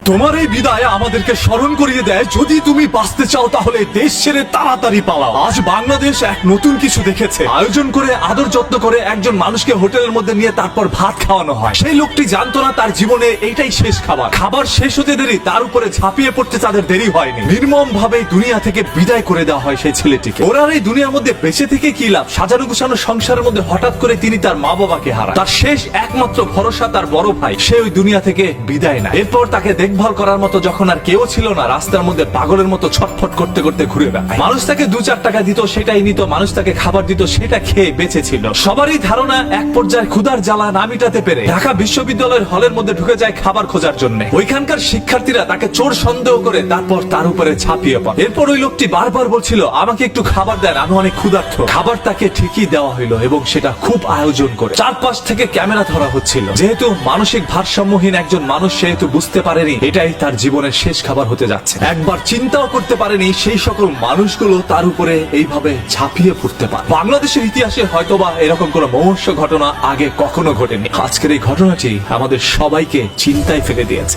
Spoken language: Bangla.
তোমার এই বিদায় আমাদেরকে স্মরণ করিয়ে দেয়, যদি তুমি বাঁচতে চাও তাহলে দেশ ছেড়ে তাড়াতাড়ি পালাও। আজ বাংলাদেশ এক নতুন কিছু দেখেছে। আয়োজন করে আদর যত্ন করে একজন মানুষকে হোটেলের মধ্যে নিয়ে তারপর ভাত খাওয়ানো হয়। সেই লোকটি জানতো না তার জীবনে এইটাই শেষ খাবার। খাবার শেষ হতে দেরি, তার উপরে ঝাঁপিয়ে পড়তে তাদের দেরি হয়নি। নির্মম ভাবে দুনিয়া থেকে বিদায় করে দেওয়া হয় সেই ছেলেটিকে। ওরা এই দুনিয়ার মধ্যে বেঁচে থেকে কি লাভ? সাজানো গুছানো সংসারের মধ্যে হঠাৎ করে তিনি তার মা বাবাকে হারান। তার শেষ একমাত্র ভরসা তার বড় ভাই, সে ওই দুনিয়া থেকে বিদায় নেয়। এরপর তাকে দেখভাল করার মতো যখন আর কেউ ছিল না, রাস্তার মধ্যে পাগলের মতো ছটফট করতে করতে ঘুরে বেড়ায়। মানুষ তাকে 2-4 টাকা দিত, সেটাই নিত। মানুষ তাকে খাবার দিত, সেটা খেয়ে বেঁচে ছিল। সবারই ধারণা এক পর্যায়ে ক্ষুধার জ্বালা না মিটাতে পেরে ঢাকা বিশ্ববিদ্যালয়ের হলের মধ্যে ঢুকে যায় খাবার খোঁজার জন্য। ওইখানকার শিক্ষার্থীরা তাকে চোর সন্দেহ করে তারপর তার উপরে ঝাঁপিয়ে পড়ে। এরপর ওই লোকটি বারবার বলছিল, আমাকে একটু খাবার দেন, আমি অনেক ক্ষুধার্ত। খাবার তাকে ঠিকই দেওয়া হইলো এবং সেটা খুব আয়োজন করে। চারপাশ থেকে ক্যামেরা ধরা হচ্ছিল। যেহেতু মানসিক ভারসাম্যহীন একজন মানুষ, সেহেতু বুঝতে পারেনি এটাই তার জীবনের শেষ খাবার হতে যাচ্ছে। একবার চিন্তাও করতে পারেনি সেই সকল মানুষগুলো তার উপরে এইভাবে ঝাঁপিয়ে পড়তে পারে। বাংলাদেশের ইতিহাসে হয়তোবা এরকম কোন মহর্ষ ঘটনা আগে কখনো ঘটেনি। আজকের এই ঘটনাটি আমাদের সবাইকে চিন্তায় ফেলে দিয়েছে।